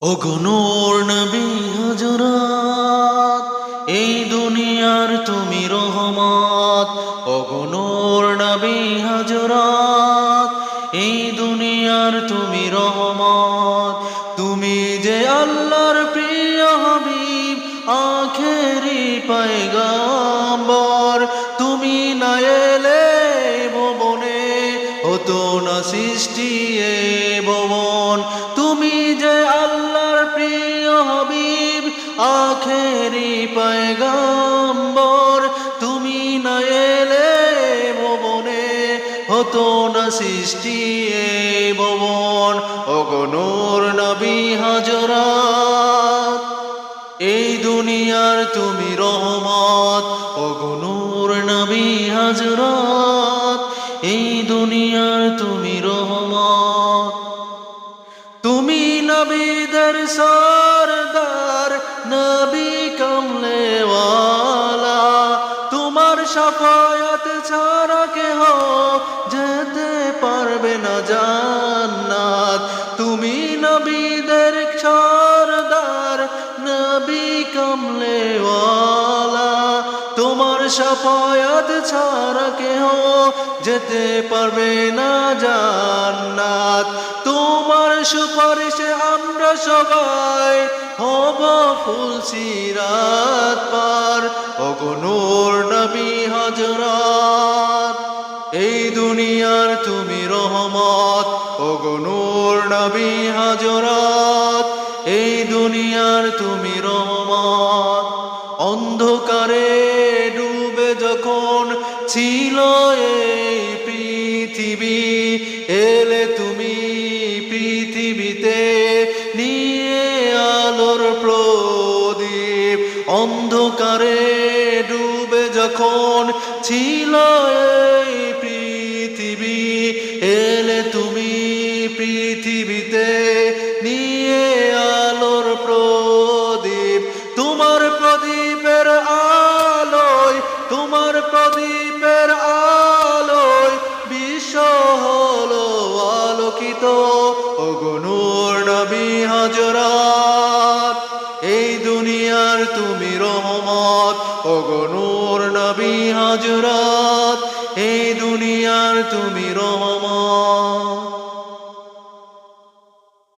ওগো নূর নবী হযরত, এই দুনিয়ার তুমি রহমত। ওগো নূর নবী হযরত, এই দুনিয়ার তুমি রহমত। তুমি যে আল্লাহর প্রিয় হাবিব, আখেরি পয়গম্বর। তুমি না এলে ভুবনে হতো না সৃষ্টি এ ভুবন। তুমি যে আল্লাহর প্রিয় হাবিব, আখেরি পয়গম্বর। তুমি না এলে ভুবনে হতো না সৃষ্টি এ ভুবন। ওগো নূর নবী হযরত, এই দুনিয়ার তুমি রহমত। ওগো নূর নবী হযরত, এই দুনিয়ার তুমি রহমত। তুমি নবীদের সরদার, নবী কমলেওয়ালা। তোমার শাফায়াত ছাড়া কেহ যেতে পারবে না জান্নাত। তুমি নবীদের সরদার, নবী কমলেওয়ালা। তোমার শাফায়াত ছাড়া কেহ যেতে পারবে না জান্নাত। তোমার সুপারিশে আমরা সবাই হব ফুল সিরাত পার। ওগো নূর নবী হযরত, এই দুনিয়ার তুমি রহমত। ওগো নূর নবী হযরত, এই দুনিয়ার তুমি রহমত। অন্ধকারে ডুবে যখন ছিল এই পৃথিবী, এলে তুমি পৃথিবীতে নিয়ে আলোর প্রদীপ। অন্ধকারে ডুবে যখন ছিল এই পৃথিবী, এলে তুমি পৃথিবীতে নিয়ে আলোর প্রদীপ। তোমার প্রদীপের আলোয়, তোমার প্রদীপের আলোয় বিশ্ব হলো আলোকিত। ওগো নূর নবী হযরত, এই দুনিয়ার তুমি রহমত। ওগো নূর নবী হযরত, এই দুনিয়ার তুমি রহমত।